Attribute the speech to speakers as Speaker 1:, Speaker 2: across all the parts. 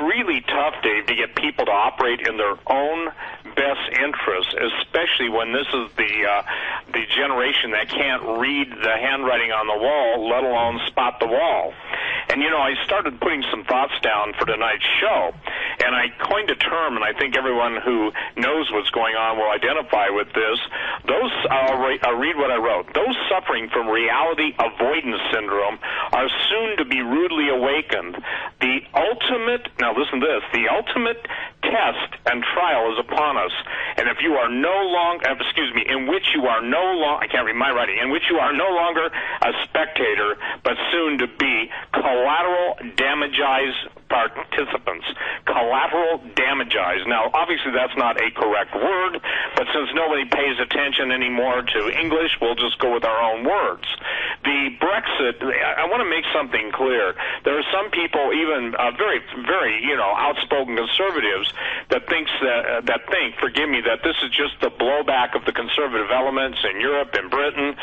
Speaker 1: really tough, Dave, to get people to operate in their own best interests, especially when this is the generation that can't read the handwriting on the wall, let alone spot the wall. And, you know, I started putting some thoughts down for tonight's show, and I coined a term, and I think everyone who knows what's going on will identify with this. I'll read what I wrote. Those suffering from reality avoidance syndrome are soon to be rudely awakened. Now listen to this, the ultimate test and trial is upon us, and if you are in which you are no longer, I can't read my writing, in which you are no longer a spectator, but soon to be collateral damagized participants. Collateral damagized. Now, obviously that's not a correct word, but since nobody pays attention anymore to English, we'll just go with our own words. The Brexit, I want to make something clear. There are some people, even very, very, outspoken conservatives, that think, that this is just the blowback of the conservative elements in Europe and Britain,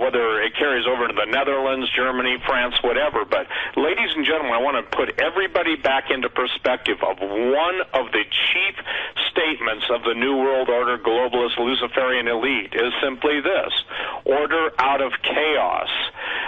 Speaker 1: whether it carries over to the Netherlands, Germany, France, whatever. But, ladies and gentlemen, I want to put everybody back into perspective of one of the chief statements of the New World Order globalist Luciferian elite is simply this: order out of chaos.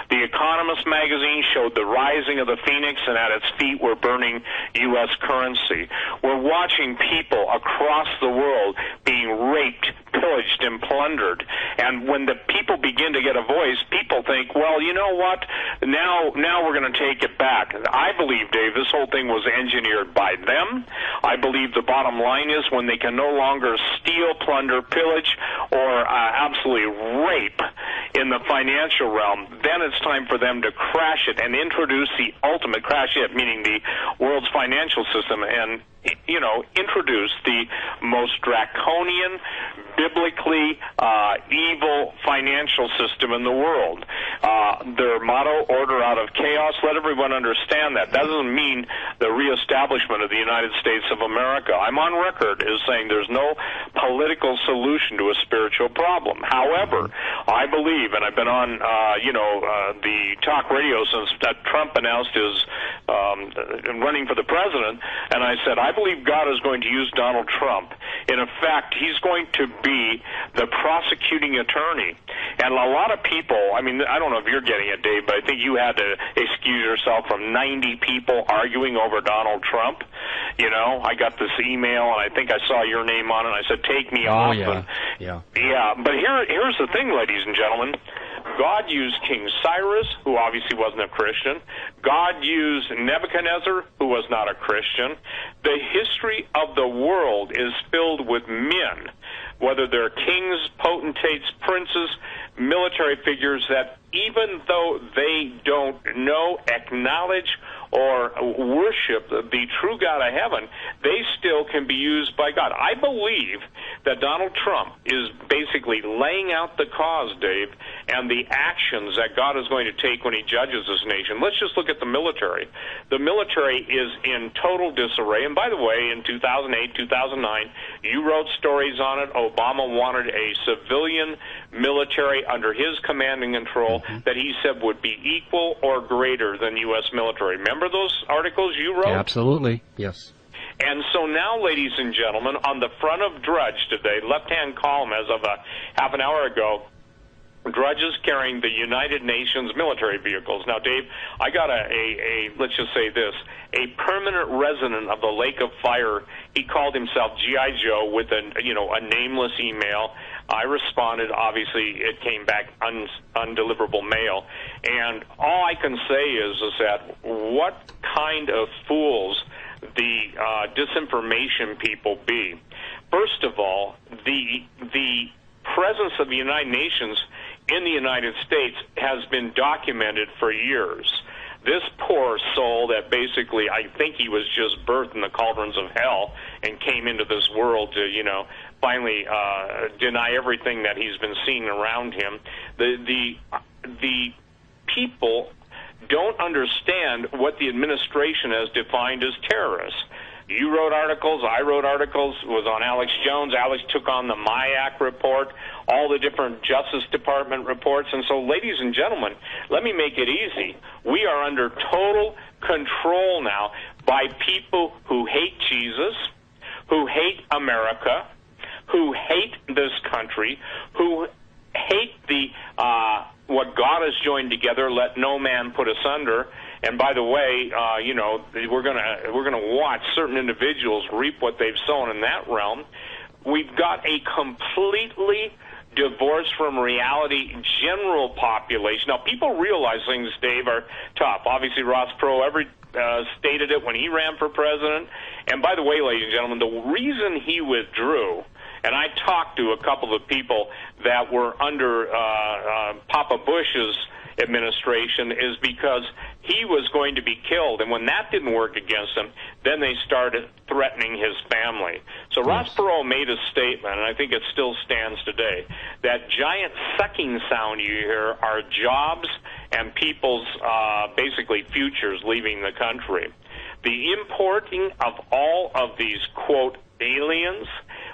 Speaker 1: The Economist magazine showed the rising of the phoenix, and at its feet were burning U.S. currency. We're watching people across the world being raped, pillaged, and plundered. And when the people begin to get a voice, people think, well, you know what? Now we're going to take it back. I believe, Dave, this whole thing was engineered by them. I believe the bottom line is when they can no longer steal, plunder, pillage, or absolutely rape in the financial realm, then it's time for them to crash it and introduce the ultimate crash it, meaning the world's financial system, and introduce the most draconian, biblically evil financial system in the world. Their motto, order out of chaos, let everyone understand that. That doesn't mean the reestablishment of the United States of America. I'm on record as saying there's no political solution to a spiritual problem. However, I believe, and I've been on, the talk radio since Trump announced his running for the president, and I said, I believe God is going to use Donald Trump. In effect, he's going to be the prosecuting attorney. And a lot of people, I don't know if you're getting it, Dave, but I think you had to excuse yourself from 90 people arguing over Donald Trump. I got this email, and I think I saw your name on it, and I said, take me off.
Speaker 2: Yeah.
Speaker 1: But here's the thing, ladies and gentlemen. God used King Cyrus, who obviously wasn't a Christian. God used Nebuchadnezzar, who was not a Christian. The history of the world is filled with men, whether they're kings, potentates, princes, military figures, that even though they don't know, acknowledge, or worship the true God of heaven, they still can be used by God. I believe that Donald Trump is basically laying out the cause, Dave, and the actions that God is going to take when he judges this nation. Let's just look at the military. The military is in total disarray. And by the way, in 2008, 2009, you wrote stories on it. Obama wanted a civilian military under his command and control that he said would be equal or greater than U.S. military. Remember those articles you wrote?
Speaker 2: Absolutely, yes.
Speaker 1: And so now, ladies and gentlemen, on the front of Drudge today, left-hand column as of half an hour ago, Drudge is carrying the United Nations military vehicles. Now, Dave, I got let's just say this, a permanent resident of the Lake of Fire. He called himself G.I. Joe with a nameless email. I responded. Obviously, it came back undeliverable mail. And all I can say is that what kind of fools the disinformation people be. First of all, the presence of the United Nations in the United States has been documented for years. This poor soul that basically, I think he was just birthed in the cauldrons of hell and came into this world to, finally deny everything that he's been seeing around him. The people don't understand what the administration has defined as terrorists. You wrote articles, I wrote articles, it was on Alex Jones. Alex took on the MIAC report, all the different Justice Department reports. And so, ladies and gentlemen, let me make it easy. We are under total control now by people who hate Jesus, who hate America, who hate this country, who hate the what God has joined together. Let no man put asunder. And by the way, we're gonna watch certain individuals reap what they've sown in that realm. We've got a completely divorced from reality general population. Now, people realize things, Dave, are tough. Obviously, Ross Perot stated it when he ran for president. And by the way, ladies and gentlemen, the reason he withdrew, and I talked to a couple of people that were under Papa Bush's administration, is because he was going to be killed. And when that didn't work against him, then they started threatening his family. So Ross Perot made a statement, and I think it still stands today, that giant sucking sound you hear are jobs and people's basically futures leaving the country. The importing of all of these, quote, aliens,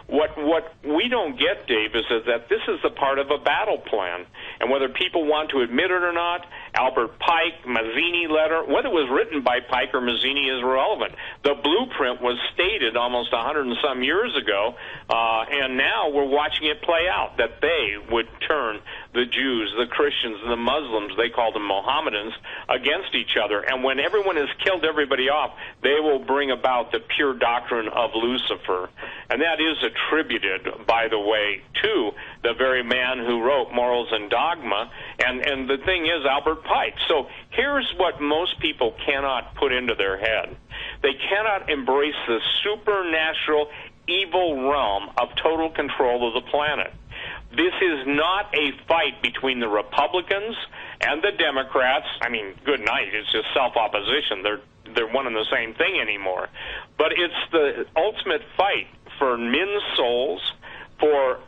Speaker 1: what we don't get, Dave, is that this is a part of a battle plan. And whether people want to admit it or not, Albert Pike, Mazzini letter, whether it was written by Pike or Mazzini is irrelevant. The blueprint was stated almost 100 and some years ago, and now we're watching it play out, that they would turn the Jews, the Christians, and the Muslims, they call them Mohammedans, against each other. And when everyone has killed everybody off, they will bring about the pure doctrine of Lucifer. And that is attributed, by the way, to the very man who wrote Morals and Dogma. And the thing is, Albert Pike. So here's what most people cannot put into their head. They cannot embrace the supernatural evil realm of total control of the planet. This is not a fight between the Republicans and the Democrats. I mean, good night. It's just self-opposition. They're one and the same thing anymore. But it's the ultimate fight for men's souls, for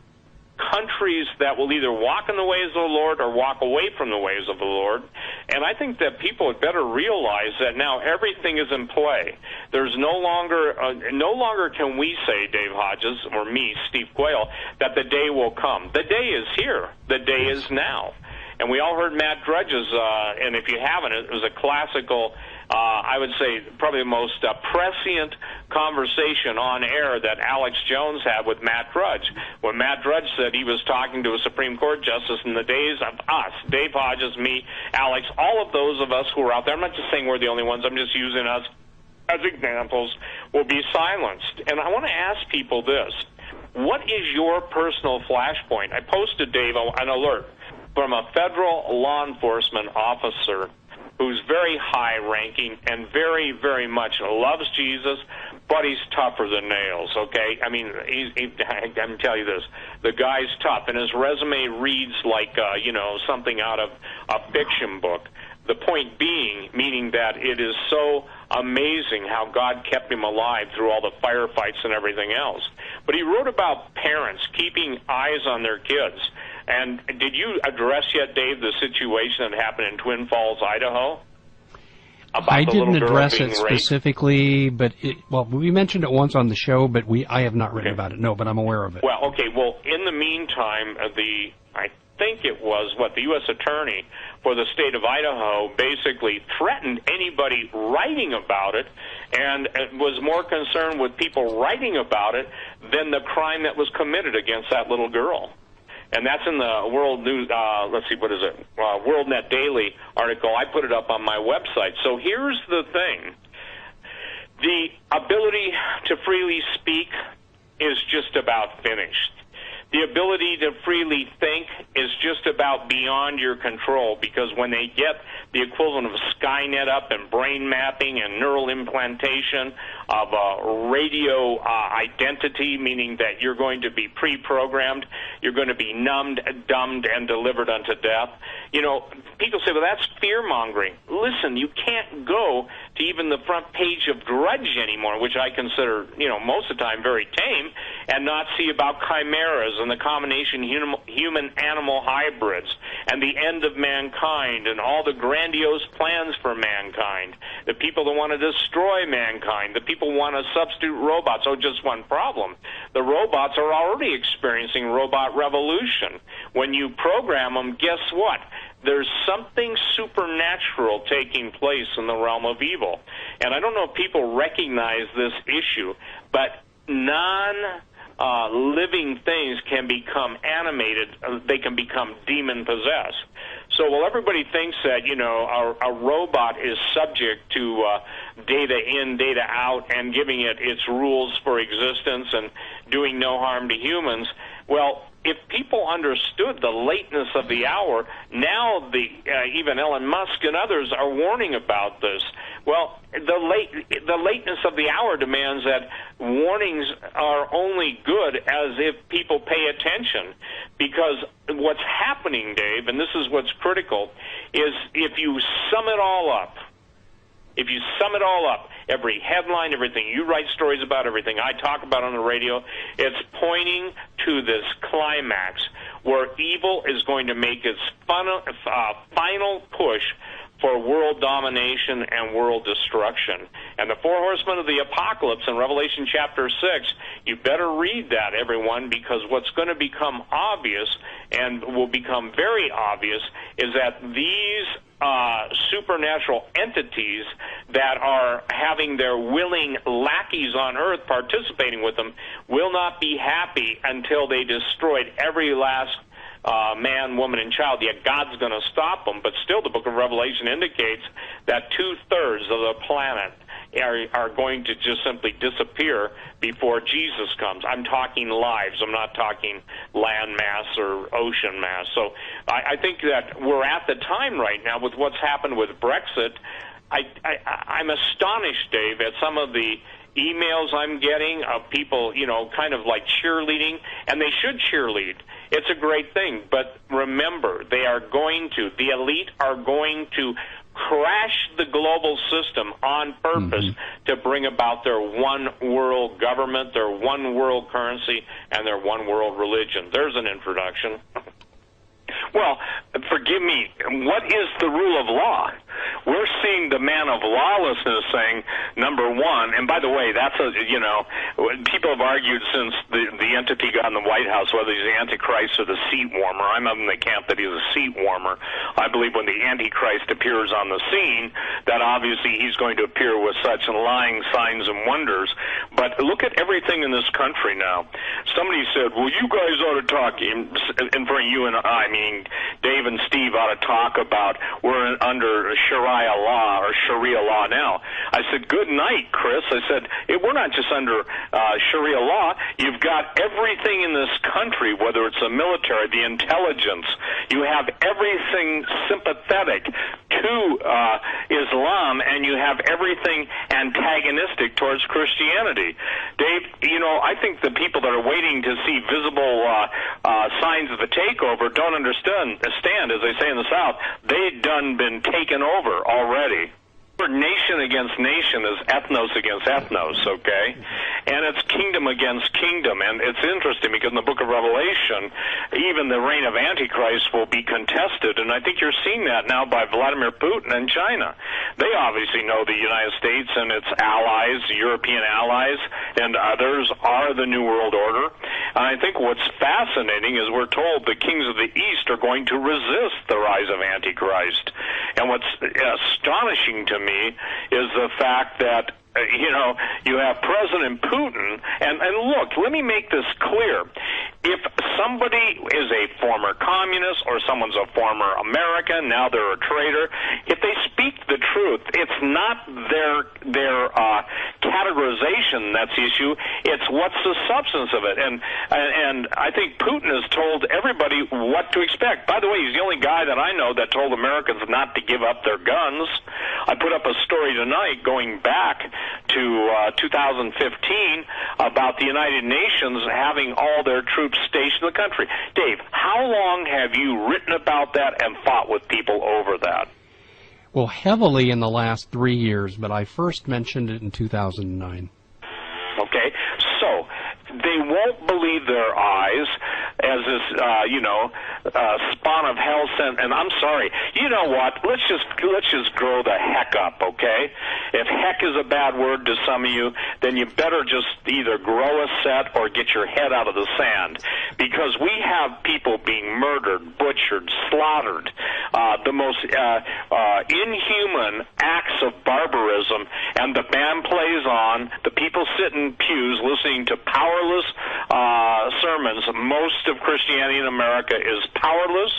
Speaker 1: countries that will either walk in the ways of the Lord or walk away from the ways of the Lord. And I think that people had better realize that now everything is in play. There's no longer can we say, Dave Hodges, or me, Steve Quayle, that the day will come. The day is here. The day is now. And we all heard Matt Drudge's, and if you haven't, it was a classical, I would say probably the most prescient conversation on air that Alex Jones had with Matt Drudge. When Matt Drudge said he was talking to a Supreme Court justice in the days of us, Dave Hodges, me, Alex, all of those of us who are out there, I'm not just saying we're the only ones, I'm just using us as examples, will be silenced. And I want to ask people this. What is your personal flashpoint? I posted, Dave, an alert from a federal law enforcement officer who's very high-ranking and very, very much loves Jesus, but he's tougher than nails, okay? I mean, I'm going to tell you this. The guy's tough, and his resume reads like, something out of a fiction book. The point being, meaning that it is so amazing how God kept him alive through all the firefights and everything else. But he wrote about parents keeping eyes on their kids. And did you address yet, Dave, the situation that happened in Twin Falls, Idaho?
Speaker 2: I didn't address it specifically, but we mentioned it once on the show, but I have not written about it. No, but I'm aware of it.
Speaker 1: Well, okay. Well, in the meantime, I think it was the U.S. Attorney for the state of Idaho basically threatened anybody writing about it, and was more concerned with people writing about it than the crime that was committed against that little girl. And that's in the World News, WorldNet Daily article. I put it up on my website. So here's the thing. The ability to freely speak is just about finished. The ability to freely think is just about beyond your control, because when they get the equivalent of Skynet up and brain mapping and neural implantation of a radio identity, meaning that you're going to be pre-programmed, you're going to be numbed, dumbed, and delivered unto death. You know, people say, well, that's fear-mongering. Listen, you can't go to even the front page of Drudge anymore, which I consider, most of the time very tame, and not see about chimeras and the combination human-animal hybrids and the end of mankind and all the grandiose plans for mankind, the people that want to destroy mankind, the people who want to substitute robots. Oh, just one problem. The robots are already experiencing robot revolution. When you program them, guess what? there's something supernatural taking place in the realm of evil. And I don't know if people recognize this issue, but living things can become animated, they can become demon-possessed. So while everybody thinks that, a robot is subject to data in, data out, and giving it its rules for existence and doing no harm to humans, well, if people understood the lateness of the hour, now even Elon Musk and others are warning about this. Well, the lateness of the hour demands that warnings are only good as if people pay attention. Because what's happening, Dave, and this is what's critical, is if you sum it all up, every headline, everything you write stories about, everything I talk about on the radio, it's pointing to this climax where evil is going to make its final push for world domination and world destruction. And the four horsemen of the apocalypse in Revelation chapter 6, you better read that, everyone, because what's going to become obvious and will become very obvious is that these supernatural entities that are having their willing lackeys on earth participating with them will not be happy until they destroyed every last man, woman, and child. Yet God's going to stop them. But still, the book of Revelation indicates that 2/3 of the planet are going to just simply disappear before Jesus comes. I'm talking lives. I'm not talking land mass or ocean mass. So I think that we're at the time right now with what's happened with Brexit. I'm astonished, Dave, at some of the emails I'm getting of people, kind of like cheerleading, and they should cheerlead. It's a great thing, but remember, the elite are going to crash the global system on purpose to bring about their one world government, their one world currency, and their one world religion. There's an introduction. Well, forgive me, what is the rule of law? We're seeing the man of lawlessness saying, number one, and by the way, people have argued since the entity got in the White House, whether he's the Antichrist or the seat warmer. I'm in the camp that he's a seat warmer. I believe when the Antichrist appears on the scene, that obviously he's going to appear with such lying signs and wonders. But look at everything in this country now. Somebody said, well, you guys ought to talk, in front of you and I, meaning Dave and Steve, ought to talk about we're under Sharia law now. I said, good night, Chris. I said, we're not just under Sharia law. You've got everything in this country, whether it's the military, the intelligence. You have everything sympathetic to Islam, and you have everything antagonistic towards Christianity. Dave, I think the people that are waiting to see visible signs of the takeover don't understand, as they say in the South, they've been taken over already. Nation against nation is ethnos against ethnos, okay? And it's kingdom against kingdom. And it's interesting because in the book of Revelation, even the reign of Antichrist will be contested. And I think you're seeing that now by Vladimir Putin and China. They obviously know the United States and its allies, European allies, and others are the New World Order. And I think what's fascinating is we're told the kings of the East are going to resist the rise of Antichrist. And what's astonishing to me is the fact that you have President Putin, and look, let me make this clear. If somebody is a former communist or someone's a former American, now they're a traitor, if they speak the truth, it's not their categorization that's the issue, it's what's the substance of it. And I think Putin has told everybody what to expect. By the way, he's the only guy that I know that told Americans not to give up their guns. I put up a story tonight going back to 2015 about the United Nations having all their troops stationed in the country. Dave, how long have you written about that and fought with people over that?
Speaker 2: Well, heavily in the last 3 years, but I first mentioned it in 2009.
Speaker 1: Okay, so they won't believe their eyes as this, spawn of hell sent. And I'm sorry, you know what? Let's just grow the heck up, okay? If heck is a bad word to some of you, then you better just either grow a set or get your head out of the sand, because we have people being murdered, butchered, slaughtered, the most inhuman acts of barbarism, and the band plays on. The people sit in pews listening to powerless sermons. Most of Christianity in America is powerless.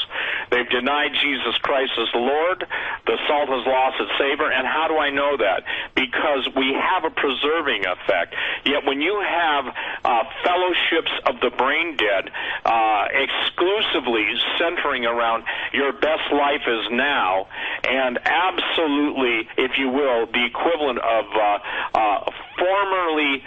Speaker 1: They've denied Jesus Christ as Lord. The salt has lost its savor. And how do I know that? Because we have a preserving effect. Yet when you have fellowships of the brain dead exclusively centering around your best life is now, and absolutely, if you will, the equivalent of formerly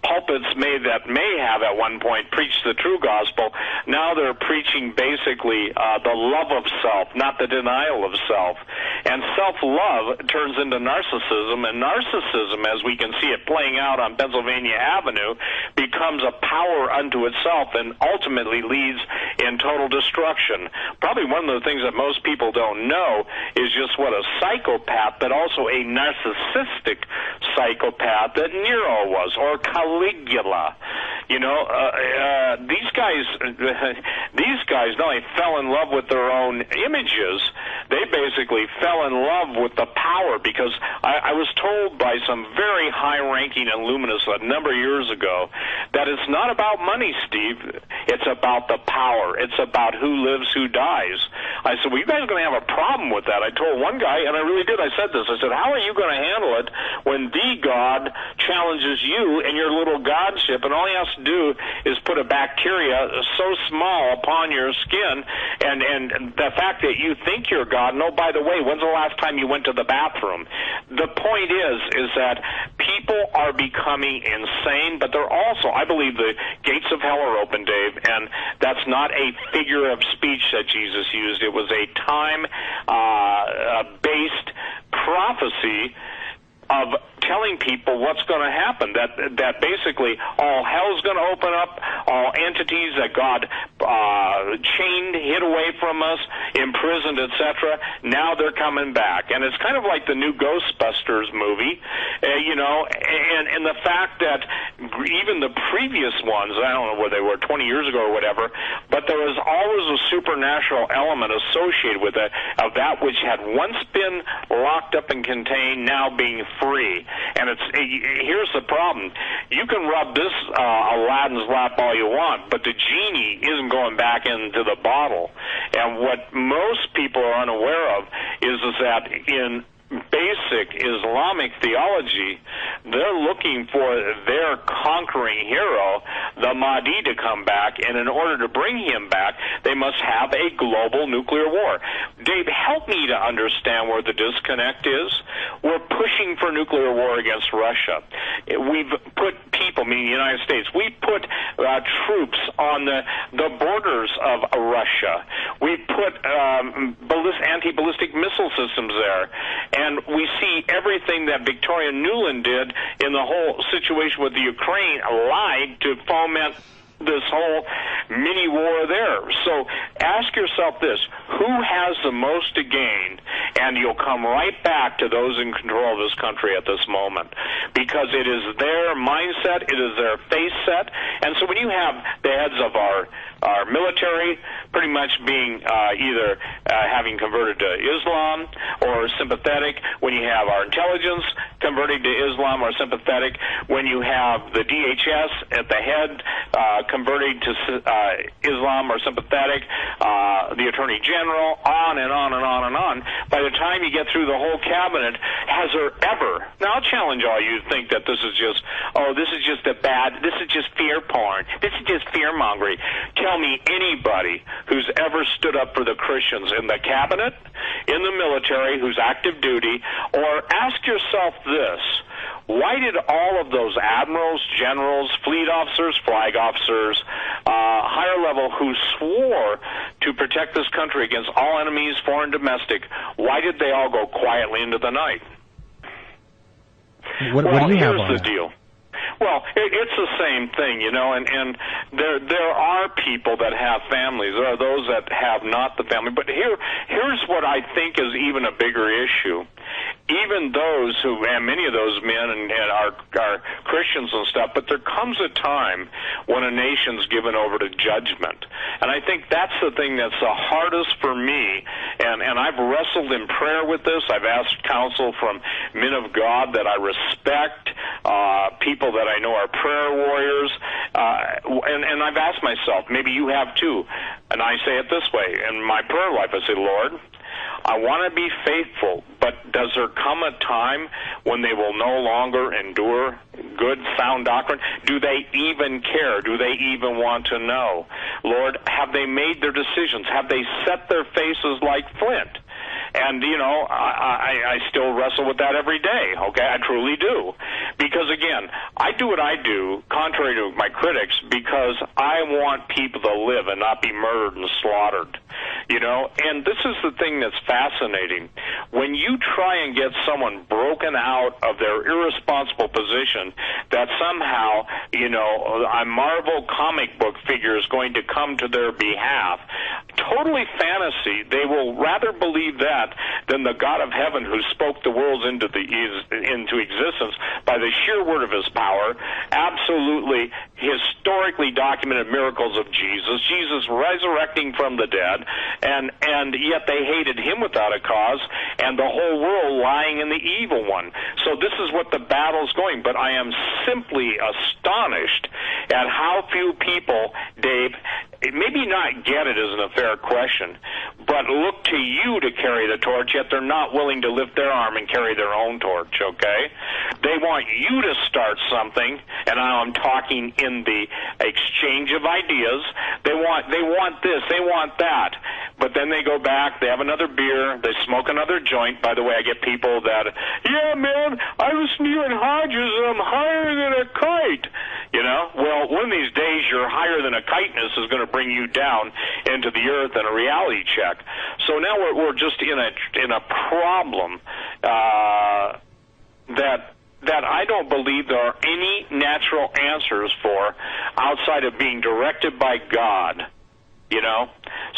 Speaker 1: pulpits that may have at one point preached the true gospel, now they're preaching basically the love of self, not the denial of self. And self-love turns into narcissism, and narcissism, as we can see it playing out on Pennsylvania Avenue, becomes a power unto itself and ultimately leads in total destruction. Probably one of the things that most people don't know is just what a psychopath, but also a narcissistic psychopath that Nero was, or Caligula. You know, these guys not only fell in love with their own images, they basically fell in love with the power, because I was told by some very high-ranking and luminous a number of years ago that it's not about money, Steve. It's about the power. It's about who lives, who dies. I said, well, you guys are going to have a problem with that. I told one guy, and I really did, I said this, I said, how are you going to handle it when the God challenges you in your little godship, and all he has to do is put a bacteria so small upon your skin, and the fact that you think you're God, and oh, by the way, when's the last time you went to the bathroom? The point is that people are becoming insane, but they're also, I believe the gates of hell are open, Dave, and that's not a figure of speech that Jesus used. It was a time-based prophecy of telling people what's going to happen, that basically all hell's going to open up, all entities that God chained, hid away from us, imprisoned, etc., now they're coming back. And it's kind of like the new Ghostbusters movie, you know, and the fact that even the previous ones, I don't know where they were, 20 years ago or whatever, but there was always a supernatural element associated with it, of that which had once been locked up and contained, now being free. And here's the problem. You can rub this Aladdin's lap all you want, but the genie isn't going back into the bottle. And what most people are unaware of is that in basic Islamic theology, they're looking for their conquering hero, the Mahdi, to come back, and in order to bring him back, they must have a global nuclear war. Dave, help me to understand where the disconnect is. We're pushing for nuclear war against Russia. We've put people, meaning the United States, we put troops on the borders of Russia. We've put anti-ballistic missile systems there. And we see everything that Victoria Nuland did in the whole situation with the Ukraine lied to foment this whole mini war there. So ask yourself this: who has the most to gain? And you'll come right back to those in control of this country at this moment, because it is their mindset, it is their face set. And so when you have the heads of our military pretty much being either having converted to Islam or sympathetic, when you have our intelligence converting to Islam or sympathetic, when you have the DHS at the head converting to Islam or sympathetic, the Attorney General, on and on and on and on. By the time you get through the whole cabinet, has there ever, now I'll challenge all you to think that this is just, this is just fear porn, this is just fear-mongering. Tell me anybody who's ever stood up for the Christians in the cabinet, in the military, who's active duty, or ask yourself this: why did all of those admirals, generals, fleet officers, flag officers, higher level, who swore to protect this country against all enemies, foreign, domestic, why did they all go quietly into the night?
Speaker 2: What do you have on
Speaker 1: here's the deal. Well, it's the same thing, you know, and there are people that have families. There are those that have not the family. But here's what I think is even a bigger issue. Even those who, and many of those men and are Christians and stuff, but there comes a time when a nation's given over to judgment. And I think that's the thing that's the hardest for me, and I've wrestled in prayer with this. I've asked counsel from men of God that I respect, people that I know are prayer warriors, and I've asked myself, maybe you have too, and I say it this way, in my prayer life, I say, Lord, I want to be faithful, but does there come a time when they will no longer endure good, sound doctrine? Do they even care? Do they even want to know? Lord, have they made their decisions? Have they set their faces like flint? And, you know, I still wrestle with that every day, okay? I truly do. Because, again, I do what I do, contrary to my critics, because I want people to live and not be murdered and slaughtered, you know? And this is the thing that's fascinating. When you try and get someone broken out of their irresponsible position that somehow, you know, a Marvel comic book figure is going to come to their behalf, totally fantasy, they will rather believe that than the God of heaven who spoke the worlds into existence by the sheer word of his power, absolutely historically documented miracles of Jesus resurrecting from the dead, and yet they hated him without a cause, and the whole world lying in the evil one. So this is what the battle's going, but I am simply astonished at how few people, Dave, maybe not get it isn't a fair question, but look to you to carry the torch, yet they're not willing to lift their arm and carry their own torch, okay? They want you to start something, and now I'm talking in the exchange of ideas. They want this, they want that, but then they go back, they have another beer, they smoke another joint. By the way, I get people that, yeah, man, I listen to you in Hodges, and I'm higher than a kite. You know, well, one of these days your higher than a kiteness is going to bring you down into the earth in a reality check. So now we're just in a problem that I don't believe there are any natural answers for outside of being directed by God. You know,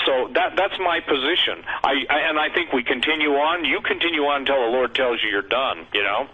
Speaker 1: so that's my position. And I think we continue on. You continue on until the Lord tells you you're done. You know.